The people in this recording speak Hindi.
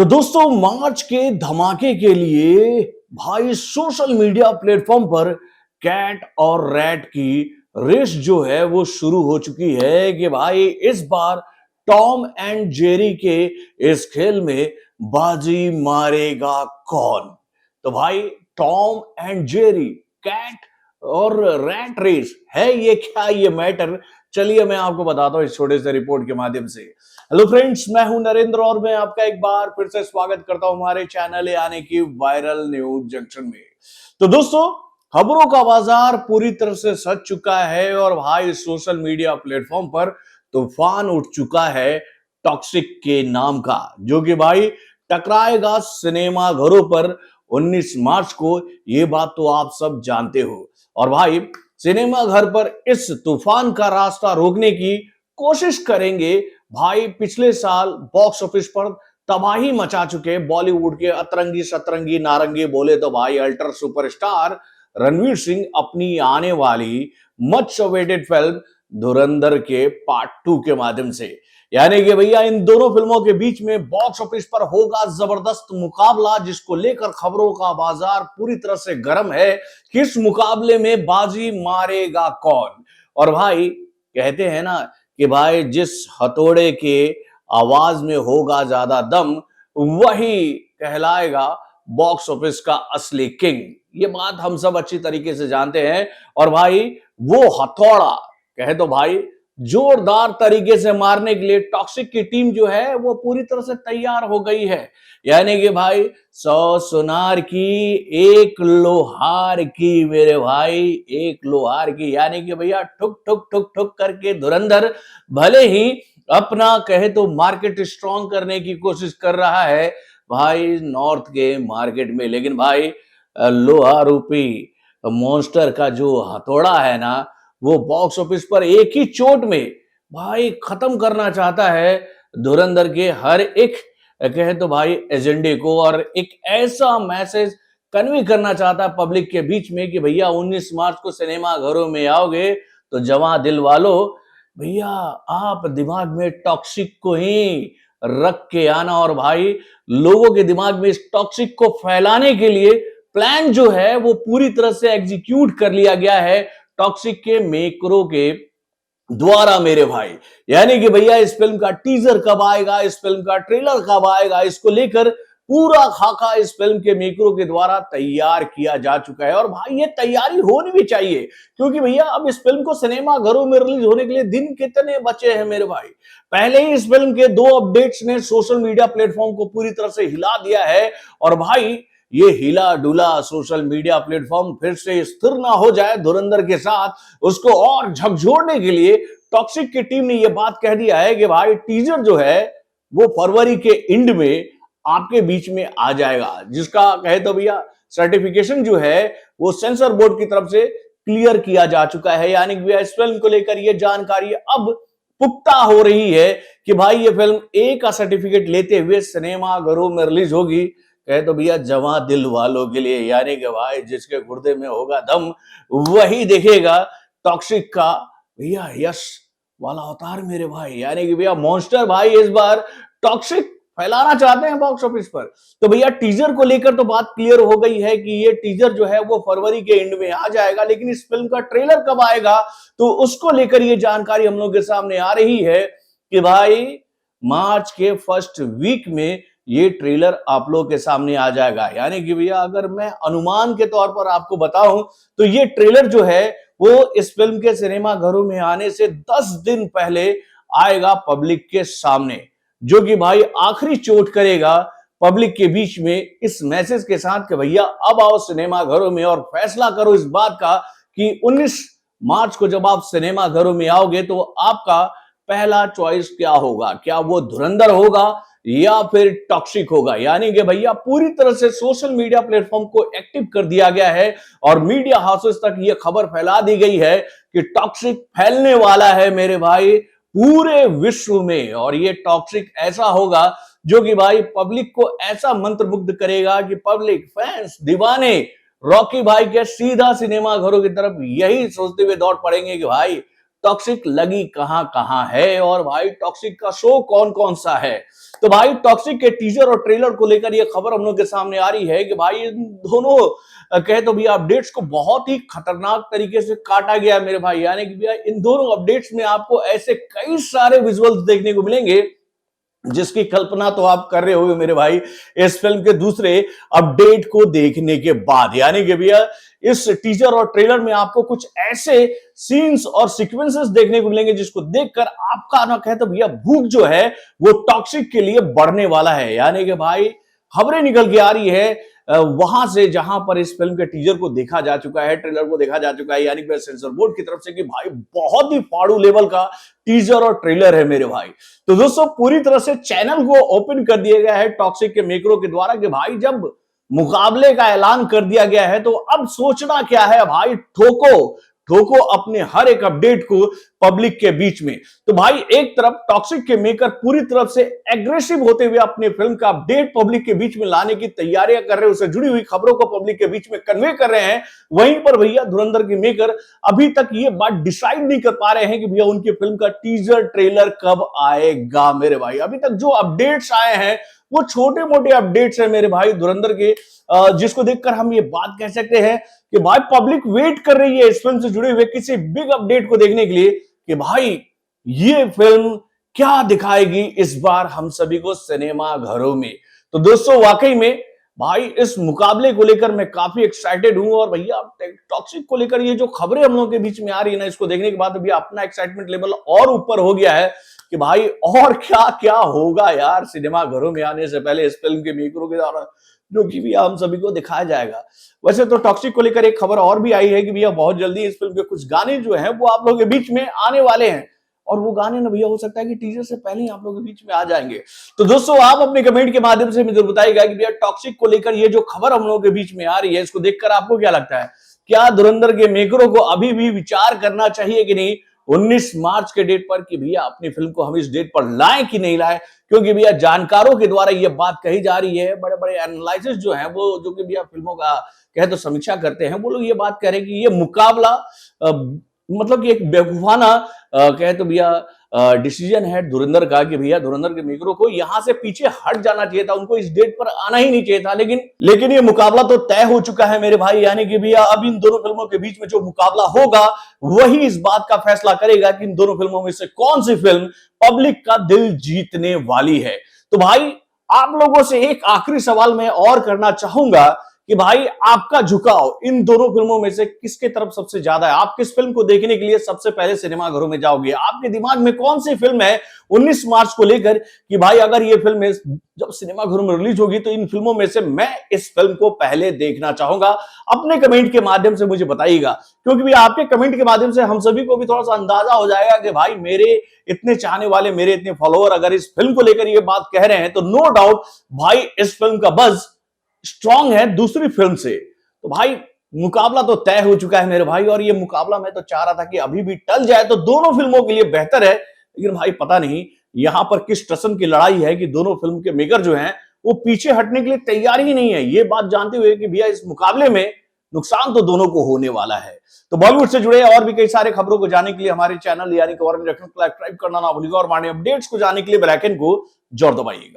तो दोस्तों मार्च के धमाके के लिए भाई सोशल मीडिया प्लेटफॉर्म पर कैट और रैट की रेस जो है वो शुरू हो चुकी है कि भाई इस बार टॉम एंड जेरी के इस खेल में बाजी मारेगा कौन। तो भाई टॉम एंड जेरी, कैट और रैट रेस है ये क्या ये मैटर, चलिए मैं आपको बताता हूं इस छोटे से रिपोर्ट के माध्यम से। हेलो फ्रेंड्स, मैं हूं नरेंद्र और मैं आपका एक बार फिर से स्वागत करता हूं हमारे चैनल यानी कि वायरल न्यूज जंक्शन में। तो दोस्तों खबरों का बाजार पूरी तरह से सज चुका है और भाई सोशल मीडिया प्लेटफॉर्म पर तूफान उठ चुका है टॉक्सिक के नाम का, जो कि भाई टकराएगा सिनेमा घरों पर 19 मार्च को। ये बात तो आप सब जानते हो। और भाई सिनेमा घर पर इस तूफान का रास्ता रोकने की कोशिश करेंगे भाई पिछले साल बॉक्स ऑफिस पर तबाही मचा चुके बॉलीवुड के अतरंगी सतरंगी नारंगी बोले तो भाई अल्टर सुपरस्टार रणवीर सिंह अपनी आने वाली मच अवेटेड फिल्म धुरंधर के पार्ट 2 के माध्यम से। यानी कि भैया इन दोनों फिल्मों के बीच में बॉक्स ऑफिस पर होगा जबरदस्त मुकाबला, जिसको लेकर खबरों का बाजार पूरी तरह से गर्म है। किस मुकाबले में बाजी मारेगा कौन। और भाई कहते हैं ना कि भाई जिस हथौड़े के आवाज में होगा ज्यादा दम वही कहलाएगा बॉक्स ऑफिस का असली किंग। ये बात हम सब अच्छी तरीके से जानते हैं। और भाई वो हथौड़ा कहे तो भाई जोरदार तरीके से मारने के लिए टॉक्सिक की टीम जो है वो पूरी तरह से तैयार हो गई है। यानी कि भाई 100 सुनार की एक लोहार की मेरे भाई, एक लोहार की। यानी कि भैया ठुक ठुक ठुक ठुक करके धुरंधर भले ही अपना कहे तो मार्केट स्ट्रांग करने की कोशिश कर रहा है भाई नॉर्थ के मार्केट में, लेकिन भाई लोहा रूपी मॉन्स्टर का जो हथौड़ा है ना वो बॉक्स ऑफिस पर एक ही चोट में भाई खत्म करना चाहता है धुरंधर के हर एक कहे तो भाई एजेंडे को, और एक ऐसा मैसेज कन्वे करना चाहता है पब्लिक के बीच में कि भैया 19 मार्च को सिनेमा घरों में आओगे तो जवां दिल वालों भैया आप दिमाग में टॉक्सिक को ही रख के आना। और भाई लोगों के दिमाग में इस टॉक्सिक को फैलाने के लिए प्लान जो है वो पूरी तरह से एग्जीक्यूट कर लिया गया है टॉक्सिक के मेकरों के द्वारा मेरे भाई। यानी कि भैया इस फिल्म का टीजर कब आएगा, इस फिल्म का ट्रेलर कब आएगा, इसको लेकर पूरा खाका इस फिल्म के मेकरों के द्वारा तैयार किया जा चुका है। और भाई ये तैयारी होनी भी चाहिए क्योंकि भैया अब इस फिल्म को सिनेमा घरों में रिलीज होने के लिए दिन कितने बचे हैं मेरे भाई। पहले ही इस फिल्म के 2 अपडेट्स ने सोशल मीडिया प्लेटफॉर्म को पूरी तरह से हिला दिया है। और भाई ये हिला डुला सोशल मीडिया प्लेटफॉर्म फिर से स्थिर ना हो जाए धुरंधर के साथ, उसको और झकझोरने के लिए टॉक्सिक की टीम ने यह बात कह दिया है कि भाई टीजर जो है वो फरवरी के एंड में आपके बीच में आ जाएगा, जिसका कहे तो भैया सर्टिफिकेशन जो है वो सेंसर बोर्ड की तरफ से क्लियर किया जा चुका है। यानी कि भैया इस फिल्म को लेकर यह जानकारी अब पुख्ता हो रही है कि भाई ये फिल्म ए का सर्टिफिकेट लेते हुए सिनेमा घरों में रिलीज होगी कहे तो भैया जवां दिल वालों के लिए। यानी कि भाई जिसके गुर्दे में होगा दम वही देखेगा टॉक्सिक का भैया यश वाला अवतार मेरे भाई। यानी कि भैया मॉन्स्टर भाई इस बार टॉक्सिक फैलाना चाहते हैं बॉक्स ऑफिस पर। तो भैया टीजर को लेकर तो बात क्लियर हो गई है कि ये टीजर जो है वो फरवरी के एंड में आ जाएगा, लेकिन इस फिल्म का ट्रेलर कब आएगा तो उसको लेकर ये जानकारी हम लोग के सामने आ रही है कि भाई मार्च के फर्स्ट वीक में ये ट्रेलर आप लोग के सामने आ जाएगा। यानी कि भैया अगर मैं अनुमान के तौर पर आपको बताऊं तो ये ट्रेलर जो है वो इस फिल्म के सिनेमा घरों में आने से 10 दिन पहले आएगा पब्लिक के सामने, जो कि भाई आखिरी चोट करेगा पब्लिक के बीच में इस मैसेज के साथ कि भैया अब आओ सिनेमा घरों में और फैसला करो इस बात का कि 19 मार्च को जब आप सिनेमा घरों में आओगे तो आपका पहला चॉइस क्या होगा, क्या वो धुरंधर होगा या फिर टॉक्सिक होगा। यानी कि भैया पूरी तरह से सोशल मीडिया प्लेटफॉर्म को एक्टिव कर दिया गया है और मीडिया हाउसेस तक ये खबर फैला दी गई है कि टॉक्सिक फैलने वाला है मेरे भाई पूरे विश्व में। और ये टॉक्सिक ऐसा होगा जो कि भाई पब्लिक को ऐसा मंत्रमुग्ध करेगा कि पब्लिक फैंस दीवाने रॉकी भाई के सीधा सिनेमा घरों की तरफ यही सोचते हुए दौड़ पड़ेंगे कि भाई टॉक्सिक लगी कहां कहां है और भाई टॉक्सिक का शो कौन कौन सा है। तो भाई टॉक्सिक के टीजर और ट्रेलर को लेकर यह खबर हम लोग के सामने आ रही है कि भाई इन दोनों कहे तो भैया अपडेट्स को बहुत ही खतरनाक तरीके से काटा गया है मेरे भाई। यानी कि भैया इन दोनों अपडेट्स में आपको ऐसे कई सारे विजुअल्स देखने को मिलेंगे जिसकी कल्पना तो आप कर रहे हो मेरे भाई इस फिल्म के दूसरे अपडेट को देखने के बाद। यानी कि भैया इस टीजर और ट्रेलर में आपको कुछ ऐसे सीन्स और सीक्वेंसेस देखने को मिलेंगे जिसको देखकर आपका ना कहते भैया भूख जो है वो टॉक्सिक के लिए बढ़ने वाला है। यानी कि भाई खबरें निकल के आ रही है वहां से जहां पर इस फिल्म के टीजर को देखा जा चुका है, ट्रेलर को देखा जा चुका है, यानी कि सेंसर बोर्ड की तरफ से कि भाई बहुत ही फाड़ू लेवल का टीजर और ट्रेलर है मेरे भाई। तो दोस्तों पूरी तरह से चैनल को ओपन कर दिया गया है टॉक्सिक के मेकरों के द्वारा कि भाई जब मुकाबले का ऐलान कर दिया गया है तो अब सोचना क्या है भाई, ठोको ठोको अपने हर एक अपडेट को पब्लिक के बीच में। तो भाई एक तरफ टॉक्सिक के मेकर पूरी तरफ से एग्रेसिव होते हुए अपने फिल्म का अपडेट पब्लिक के बीच में लाने की तैयारियां कर रहे हैं, उससे जुड़ी हुई खबरों को पब्लिक के बीच में कन्वे कर रहे हैं। वहीं पर भैया धुरंधर के मेकर अभी तक ये बात डिसाइड नहीं कर पा रहे हैं कि भैया उनकी फिल्म का टीजर ट्रेलर कब आएगा मेरे भाई। अभी तक जो अपडेट्स आए हैं वो छोटे मोटे अपडेट्स हैं मेरे भाई धुरंधर के, जिसको देखकर हम ये बात कह सकते हैं कि भाई पब्लिक वेट कर रही है इस फिल्म से जुड़े हुए किसी बिग अपडेट को देखने के लिए कि भाई ये फिल्म क्या दिखाएगी इस बार हम सभी को सिनेमा घरों में। तो दोस्तों वाकई में भाई इस मुकाबले को लेकर मैं काफी एक्साइटेड हूं और भैया टॉक्सिक को लेकर ये जो खबरें हम लोगों के बीच में आ रही है ना, इसको देखने के बाद भैया अपना एक्साइटमेंट लेवल और ऊपर हो गया है कि भाई और क्या क्या होगा यार सिनेमा घरों में आने से पहले इस फिल्म के मेकरों के द्वारा, जो कि भैया हम सभी को दिखाया जाएगा। वैसे तो टॉक्सिक को लेकर एक खबर और भी आई है कि भैया बहुत जल्दी इस फिल्म के कुछ गाने जो हैं वो आप लोगों के बीच में आने वाले हैं और वो गाने ना भैया हो सकता है कि टीजर से पहले ही आप लोगों के बीच में आ जाएंगे। तो दोस्तों आप अपने कमेंट के माध्यम से मुझे बताइएगा कि भैया टॉक्सिक को लेकर ये जो खबर हम लोगों के बीच में आ रही है इसको देखकर आपको क्या लगता है, क्या धुरंधर के मेकरों को अभी भी विचार करना चाहिए कि नहीं 19 मार्च के डेट पर कि भैया अपनी फिल्म को हम इस डेट पर लाएं कि नहीं लाएं। क्योंकि भैया जानकारों के द्वारा ये बात कही जा रही है, बड़े बड़े एनालिसिस जो हैं वो जो कि भैया फिल्मों का कहे तो समीक्षा करते हैं, वो लोग ये बात कह रहे हैं कि ये मुकाबला मतलब कि एक बेवकूफाना कहे तो भैया डिसीजन है धुरंधर का कि भैया धुरंधर के मेकरों को यहां से पीछे हट जाना चाहिए था, उनको इस डेट पर आना ही नहीं चाहिए था। लेकिन ये मुकाबला तो तय हो चुका है मेरे भाई। यानी कि भैया अब इन दोनों फिल्मों के बीच में जो मुकाबला होगा वही इस बात का फैसला करेगा कि इन दोनों फिल्मों में से कौन सी फिल्म पब्लिक का दिल जीतने वाली है। तो भाई आप लोगों से एक आखिरी सवाल मैं और करना चाहूंगा कि भाई आपका झुकाव इन दोनों फिल्मों में से किसके तरफ सबसे ज्यादा है? आप किस फिल्म को देखने के लिए सबसे पहले सिनेमा घरों में जाओगे? आपके दिमाग में कौन सी फिल्म है 19 मार्च को लेकर कि भाई अगर ये फिल्म जब सिनेमा घरों में रिलीज होगी तो इन फिल्मों में से मैं इस फिल्म को पहले देखना चाहूंगा? अपने कमेंट के माध्यम से मुझे बताइएगा, क्योंकि भी आपके कमेंट के माध्यम से हम सभी को भी थोड़ा सा अंदाजा हो जाएगा कि भाई मेरे इतने चाहने वाले, मेरे इतने फॉलोअर अगर इस फिल्म को लेकर ये बात कह रहे हैं तो नो डाउट भाई इस फिल्म का बज़ स्ट्रांग है दूसरी फिल्म से। तो भाई मुकाबला तो तय हो चुका है मेरे भाई, और ये मुकाबला मैं तो चाह रहा था कि अभी भी टल जाए तो दोनों फिल्मों के लिए बेहतर है। लेकिन भाई पता नहीं यहां पर किस टसन की लड़ाई है कि दोनों फिल्म के मेकर जो हैं वो पीछे हटने के लिए तैयार ही नहीं है, ये बात जानते हुए कि भैया इस मुकाबले में नुकसान तो दोनों को होने वाला है। तो बॉलीवुड से जुड़े और भी कई सारे खबरों को जानने के लिए हमारे चैनल यानी कि सब्सक्राइब करना ना भूलिएगा और हमारे अपडेट्स को जानने के लिए बेल आइकन को जोर दबाइएगा।